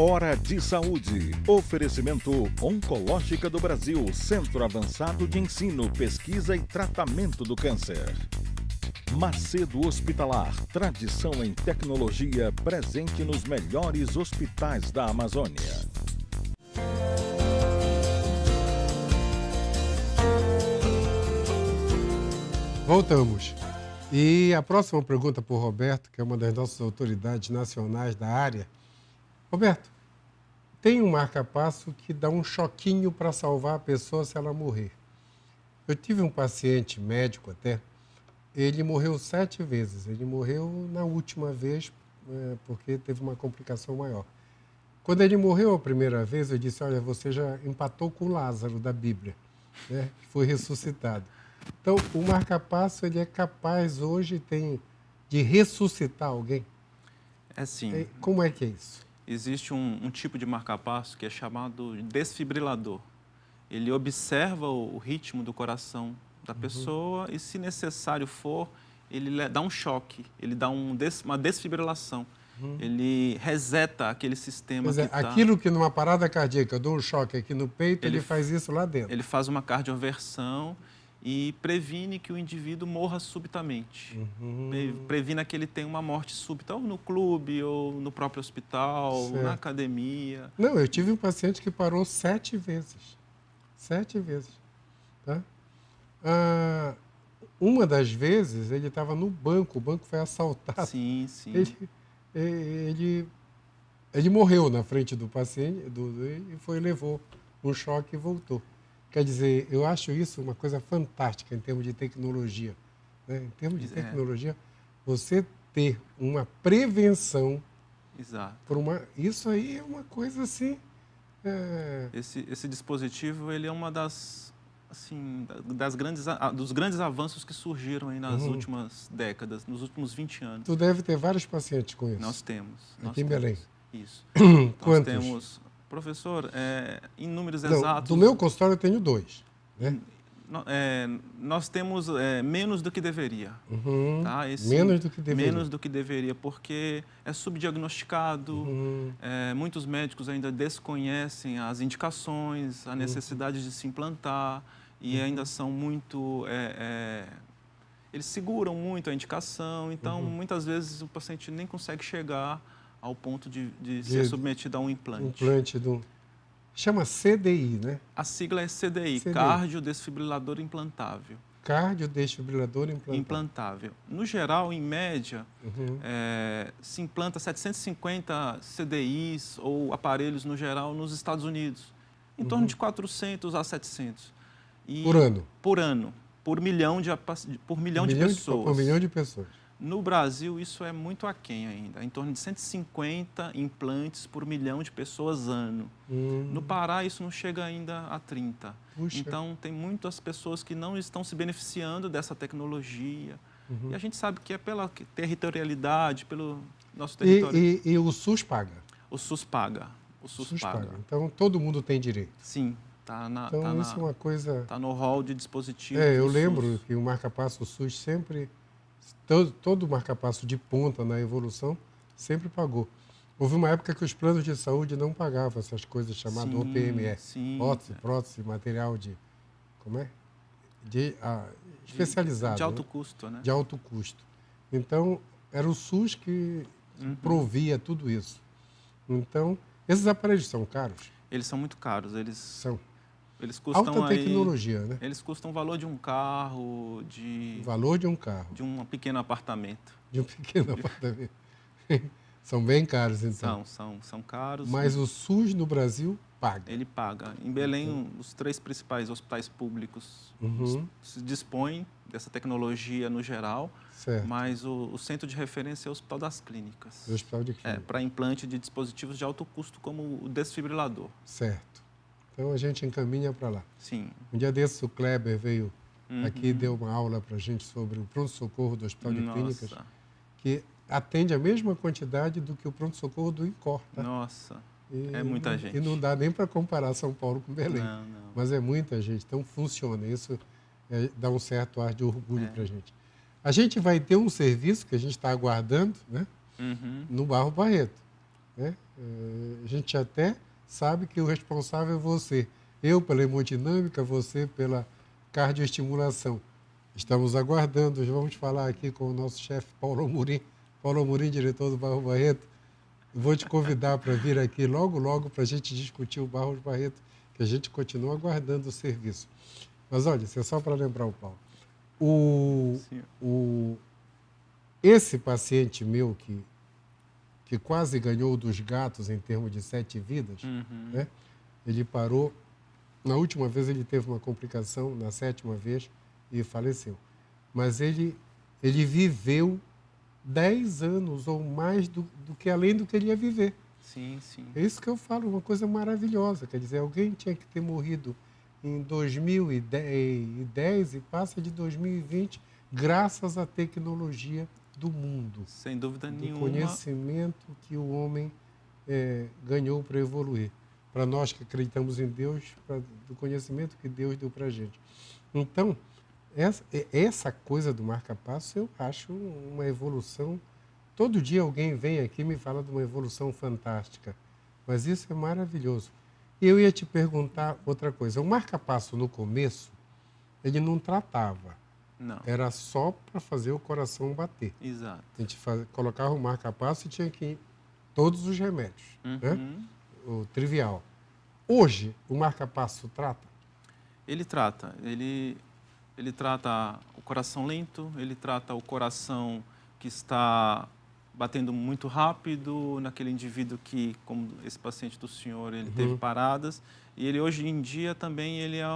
Hora de Saúde. Oferecimento Oncológica do Brasil, Centro Avançado de Ensino, Pesquisa e Tratamento do Câncer. Macedo Hospitalar, tradição em tecnologia presente nos melhores hospitais da Amazônia. Voltamos. E a próxima pergunta para o Roberto, que é uma das nossas autoridades nacionais da área. Roberto, tem um marca-passo que dá um choquinho para salvar a pessoa se ela morrer. Eu tive um paciente médico até, ele morreu 7 vezes. Ele morreu na última vez porque teve uma complicação maior. Quando ele morreu a primeira vez, eu disse, olha, você já empatou com Lázaro da Bíblia, né, que foi ressuscitado. Então, o marca-passo ele é capaz hoje de ressuscitar alguém? É sim. Como é que é isso? Existe um tipo de marca-passo que é chamado desfibrilador. Ele observa o ritmo do coração da pessoa e, se necessário for, ele dá um choque, ele dá uma desfibrilação. Ele reseta aquele sistema Pois é, que aquilo que numa parada cardíaca eu dou um choque aqui no peito, ele faz isso lá dentro. Ele faz uma cardioversão e previne que o indivíduo morra subitamente. Previne que ele tenha uma morte súbita, ou no clube, ou no próprio hospital, ou na academia. Não, eu tive um paciente que parou 7 vezes. 7 vezes. Tá? Uma das vezes, ele estava no banco, o banco foi assaltado. Sim, sim. Ele morreu na frente do paciente, e levou um choque e voltou. Quer dizer, eu acho isso uma coisa fantástica em termos de tecnologia. Né? Em termos de tecnologia, você ter uma prevenção. Exato. Isso aí é uma coisa assim... Esse dispositivo ele é uma dos grandes avanços que surgiram aí nas últimas décadas, nos últimos 20 anos. Tu deve ter vários pacientes com isso. Nós temos. Aqui em Belém. Isso. Quantos? Nós temos... Professor, em números Não, exatos... Do meu consultório eu tenho 2. Né? Nós temos menos do que deveria. Tá? Menos do que deveria. Menos do que deveria, porque é subdiagnosticado, muitos médicos ainda desconhecem as indicações, a necessidade de se implantar, e ainda são muito... eles seguram muito a indicação, então muitas vezes o paciente nem consegue chegar ao ponto de ser submetido a um implante. Chama CDI, né? A sigla é CDI, cardiodesfibrilador implantável. Cardiodesfibrilador implantável. No geral, em média, se implanta 750 CDIs ou aparelhos no geral nos Estados Unidos. Em torno de 400 a 700. Por ano? Por ano. Por milhão de pessoas. Por milhão de pessoas. No Brasil, isso é muito aquém ainda, em torno de 150 implantes por milhão de pessoas ano. No Pará, isso não chega ainda a 30. Puxa. Então, tem muitas pessoas que não estão se beneficiando dessa tecnologia. E a gente sabe que é pela territorialidade, pelo nosso território. E o SUS paga? O SUS paga. O SUS paga. Então, todo mundo tem direito? Sim. Isso é uma coisa... Está no rol de dispositivos eu lembro que o marca-passo SUS sempre... Todo marca-passo de ponta na evolução sempre pagou. Houve uma época que os planos de saúde não pagavam essas coisas chamadas OPME. Prótese, material de... Como é? Especializado. De alto custo, né? De alto custo. Então, era o SUS que provia tudo isso. Então, esses aparelhos são caros? Eles são muito caros. São. Eles custam alta tecnologia, né? Eles custam o valor de um carro, valor de um carro. De um pequeno apartamento. De um pequeno apartamento. São bem caros, então. São caros. Mas o SUS no Brasil paga. Ele paga. Em Belém, os 3 principais hospitais públicos se dispõem dessa tecnologia no geral, mas o centro de referência é o Hospital das Clínicas. O Hospital de Clínicas. Para implante de dispositivos de alto custo, como o desfibrilador. Certo. Então, a gente encaminha para lá. Sim. Um dia desses, o Kleber veio aqui e deu uma aula para a gente sobre o pronto-socorro do Hospital de Clínicas, que atende a mesma quantidade do que o pronto-socorro do INCOR. Tá? Nossa, é muita gente. E não dá nem para comparar São Paulo com Belém. Não. Mas é muita gente, então funciona. Isso dá um certo ar de orgulho para a gente. A gente vai ter um serviço que a gente está aguardando, né? No Barro Barreto. Né? gente até sabe que o responsável é você. Eu pela hemodinâmica, você pela cardioestimulação. Estamos aguardando, vamos falar aqui com o nosso chefe Paulo Amorim. Paulo Amorim, diretor do Barros Barreto. Vou te convidar para vir aqui logo para a gente discutir o Barros Barreto, que a gente continua aguardando o serviço. Mas olha, isso é só para lembrar o Paulo. Esse paciente meu que quase ganhou dos gatos em termos de 7 vidas, né? Ele parou, na última vez ele teve uma complicação, na 7ª vez, e faleceu. Mas ele viveu 10 anos ou mais do que além do que ele ia viver. Sim, sim. É isso que eu falo, uma coisa maravilhosa. Quer dizer, alguém tinha que ter morrido em 2010 e passa de 2020 graças à tecnologia do mundo. Sem dúvida nenhuma. Do conhecimento que o homem ganhou para evoluir. Para nós que acreditamos em Deus, do conhecimento que Deus deu para a gente. Então, essa coisa do marca-passo eu acho uma evolução. Todo dia alguém vem aqui e me fala de uma evolução fantástica. Mas isso é maravilhoso. E eu ia te perguntar outra coisa. O marca-passo, no começo, ele não tratava. Não. Era só para fazer o coração bater. Exato. A gente colocava o marca-passo e tinha que ir todos os remédios. Né? O trivial. Hoje, o marca-passo trata? Ele trata. Ele trata o coração lento, ele trata o coração que está batendo muito rápido, naquele indivíduo que, como esse paciente do senhor, ele teve paradas. E ele, hoje em dia, também ele é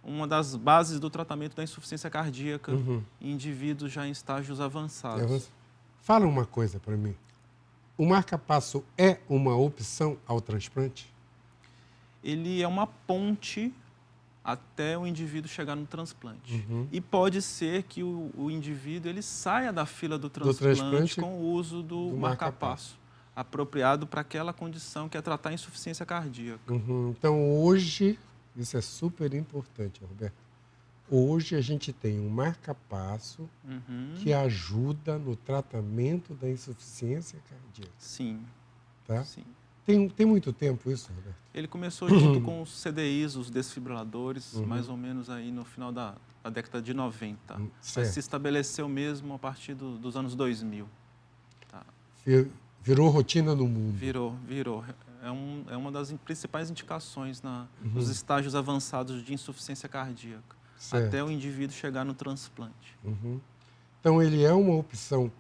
uma das bases do tratamento da insuficiência cardíaca em indivíduos já em estágios avançados. Fala uma coisa para mim. O marca-passo é uma opção ao transplante? Ele é uma ponte até o indivíduo chegar no transplante. E pode ser que o indivíduo ele saia da fila do transplante com o uso do marca-passo apropriado para aquela condição que é tratar a insuficiência cardíaca. Então, hoje, isso é super importante, Roberto. Hoje a gente tem um marca-passo que ajuda no tratamento da insuficiência cardíaca. Sim. Tá? Sim. Tem muito tempo isso, Roberto? Ele começou junto com os CDIs, os desfibriladores, mais ou menos aí no final da década de 90. Mas se estabeleceu mesmo a partir dos anos 2000. Tá. Virou rotina no mundo. Virou. É uma das principais indicações nos estágios avançados de insuficiência cardíaca, até o indivíduo chegar no transplante. Então, ele é uma opção.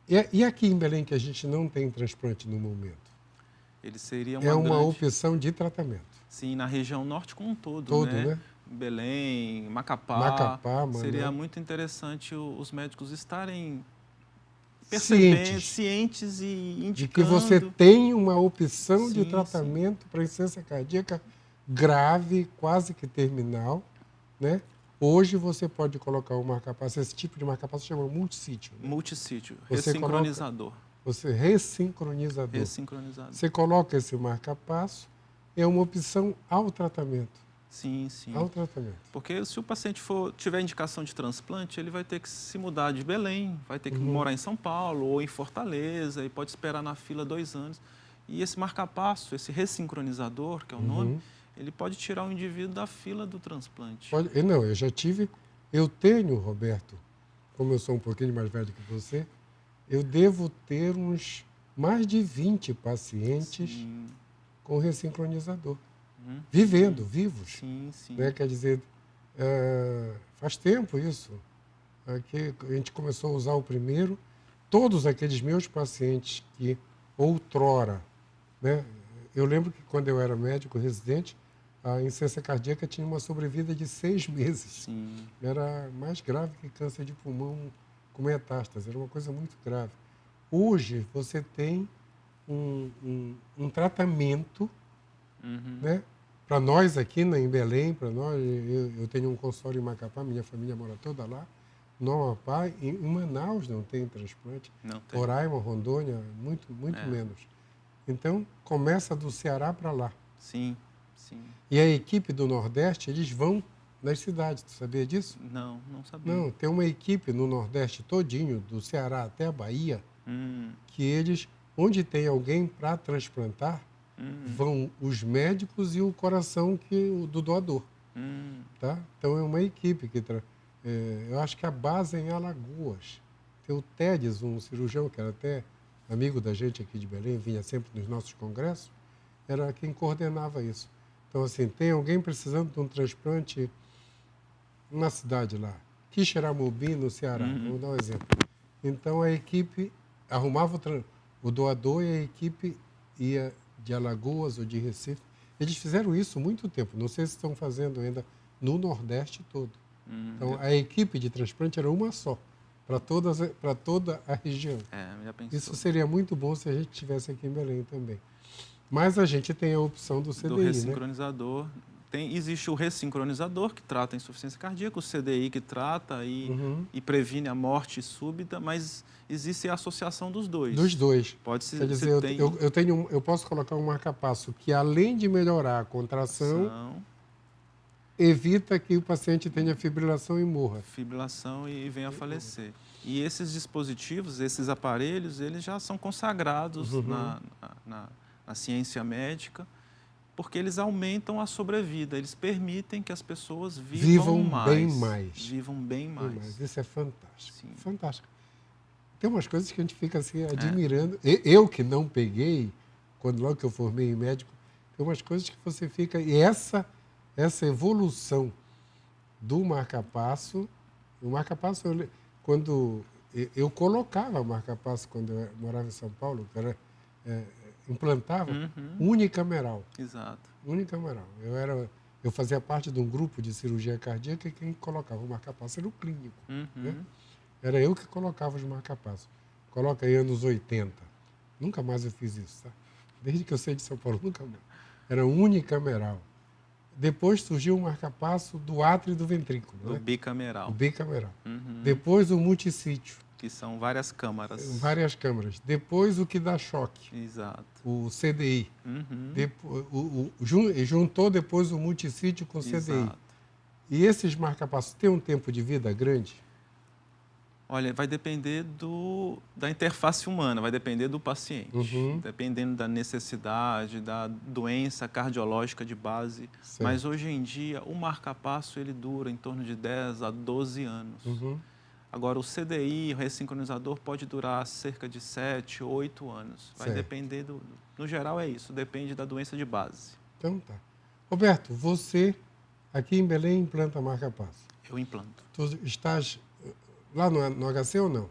E aqui em Belém, que a gente não tem transplante no momento? Ele seria uma opção de tratamento. Sim, na região norte como um todo, né? Belém, Macapá, seria muito interessante os médicos estarem percebendo, cientes e indicando... De que você tem uma opção de tratamento para insuficiência cardíaca grave, quase que terminal, né? Hoje você pode colocar o marca-passo, esse tipo de marca-passo se chama multissítio. Né? Multissítio, ressincronizador. Ressincronizador. Você coloca esse marca-passo, é uma opção ao tratamento. Sim. Ao tratamento. Porque se o paciente tiver indicação de transplante, ele vai ter que se mudar de Belém, vai ter que morar em São Paulo ou em Fortaleza e pode esperar na fila 2 anos. E esse marca-passo, esse ressincronizador, que é o nome, ele pode tirar o indivíduo da fila do transplante. Não, eu tenho, Roberto, como eu sou um pouquinho mais velho que você, eu devo ter uns mais de 20 pacientes com ressincronizador, vivos. Sim. Né? Quer dizer, faz tempo isso. Aqui a gente começou a usar o primeiro. Todos aqueles meus pacientes que outrora, né? Eu lembro que quando eu era médico residente, a insuficiência cardíaca tinha uma sobrevida de 6 meses. Era mais grave que câncer de pulmão com metástase, era uma coisa muito grave. Hoje, você tem um tratamento, né? Para nós aqui em Belém, para nós, eu tenho um consultório em Macapá, minha família mora toda lá, no Amapá, em Manaus não tem transplante, Roraima, Rondônia, muito menos. Então, começa do Ceará para lá. Sim. E a equipe do Nordeste, eles vão nas cidades, tu sabia disso? Não sabia. Não, tem uma equipe no Nordeste todinho, do Ceará até a Bahia, que eles onde tem alguém para transplantar, vão os médicos e o coração do doador. Tá? Então, é uma equipe que... eu acho que a base é em Alagoas. Tem o Tedes, um cirurgião que era até amigo da gente aqui de Belém, vinha sempre nos nossos congressos, era quem coordenava isso. Então, assim, tem alguém precisando de um transplante na cidade lá, Quixeramobim, no Ceará, vamos dar um exemplo. Então, a equipe arrumava o doador e a equipe ia de Alagoas ou de Recife. Eles fizeram isso há muito tempo, não sei se estão fazendo ainda no Nordeste todo. Então, a equipe de transplante era uma só, para toda a região. Já pensou. Isso seria muito bom se a gente tivesse aqui em Belém também. Mas a gente tem a opção do CDI, do ressincronizador. Né? Existe o ressincronizador, que trata a insuficiência cardíaca, o CDI, que trata e previne a morte súbita, mas existe a associação dos dois. Dos dois. Pode ser. Quer dizer, eu posso colocar um marcapasso que, além de melhorar a contração, evita que o paciente tenha fibrilação e morra. Fibrilação e venha a falecer. E esses dispositivos, esses aparelhos, eles já são consagrados na ciência médica, porque eles aumentam a sobrevida, eles permitem que as pessoas vivam bem mais. Vivam bem mais. Isso é fantástico. Sim. Fantástico. Tem umas coisas que a gente fica assim admirando. Eu que não peguei, logo que eu formei em médico, tem umas coisas que você fica... E essa evolução do marcapasso, quando eu colocava marcapasso quando eu morava em São Paulo, que era, implantava unicameral. Exato. Unicameral. Eu fazia parte de um grupo de cirurgia cardíaca e quem colocava o marcapasso era o clínico. Né? Era eu que colocava os marcapassos. Coloca aí anos 80. Nunca mais eu fiz isso, tá? Desde que eu saí de São Paulo, nunca mais. Era unicameral. Depois surgiu o marcapasso do átrio e do ventrículo. Do bicameral. O bicameral. Depois o multissítio. Que são várias câmaras. Várias câmaras. Depois o que dá choque. Exato. O CDI. Juntou depois o multissítio com o CDI. Exato. E esses marcapassos têm um tempo de vida grande? Olha, vai depender da interface humana, vai depender do paciente. Dependendo da necessidade, da doença cardiológica de base. Certo. Mas hoje em dia, o marcapasso ele dura em torno de 10 a 12 anos. Agora, o CDI, o ressincronizador, pode durar cerca de 7, 8 anos. Vai depender no geral é isso, depende da doença de base. Então tá. Roberto, você aqui em Belém implanta marcapasso? Eu implanto. Tu estás lá no HC ou não?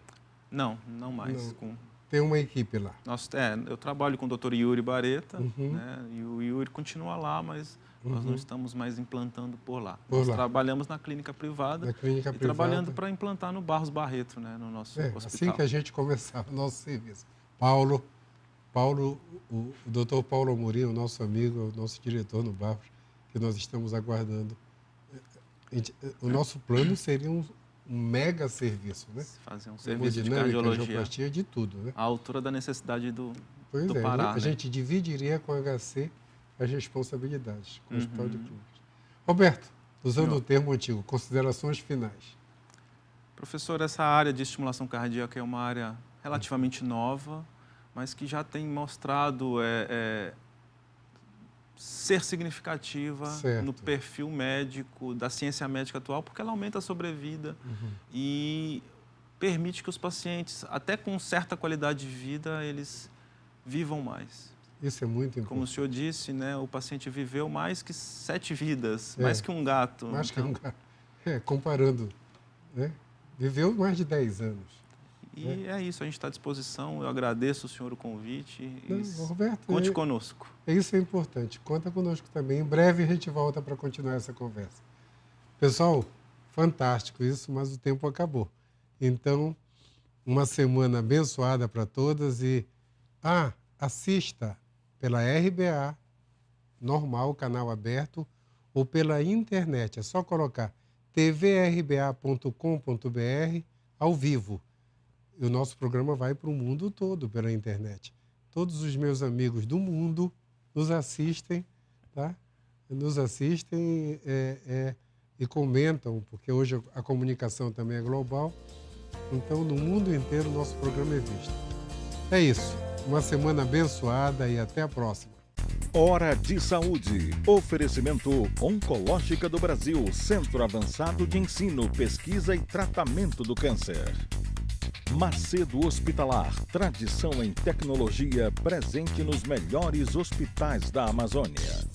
Não mais. Não. Tem uma equipe lá? Eu trabalho com o Dr. Yuri Bareta, né, e o Yuri continua lá, mas nós não estamos mais implantando por lá. Nós trabalhamos na clínica privada trabalhando para implantar no Barros Barreto, né, no nosso hospital. Assim que a gente começar o nosso serviço. o Dr. Paulo Amorim, o nosso amigo, o nosso diretor no Barros, que nós estamos aguardando. O nosso plano seria um mega serviço, né? Fazer um serviço de cardiologia, angioplastia, de tudo, né? À altura da necessidade do Pará. Pará. A gente dividiria com o HC as responsabilidades, com o Hospital de Clínicas. Roberto, usando o termo antigo, considerações finais. Professor, essa área de estimulação cardíaca é uma área relativamente nova, mas que já tem mostrado ser significativa no perfil médico, da ciência médica atual, porque ela aumenta a sobrevida e permite que os pacientes, até com certa qualidade de vida, eles vivam mais. Isso é muito importante. Como o senhor disse, né, o paciente viveu mais que 7 vidas, mais que um gato. Mais que um gato. Comparando, né? Viveu mais de 10 anos. E é isso, a gente está à disposição. Eu agradeço o senhor o convite. Roberto, conte conosco. Isso é importante. Conta conosco também. Em breve a gente volta para continuar essa conversa. Pessoal, fantástico isso, mas o tempo acabou. Então, uma semana abençoada para todas e assista pela RBA, normal, canal aberto, ou pela internet. É só colocar tvrba.com.br ao vivo. E o nosso programa vai para o mundo todo pela internet. Todos os meus amigos do mundo nos assistem, tá? Nos assistem e comentam, porque hoje a comunicação também é global. Então, no mundo inteiro, o nosso programa é visto. É isso. Uma semana abençoada e até a próxima. Hora de Saúde. Oferecimento Oncológica do Brasil, Centro Avançado de Ensino, Pesquisa e Tratamento do Câncer. Macedo Hospitalar, tradição em tecnologia presente nos melhores hospitais da Amazônia.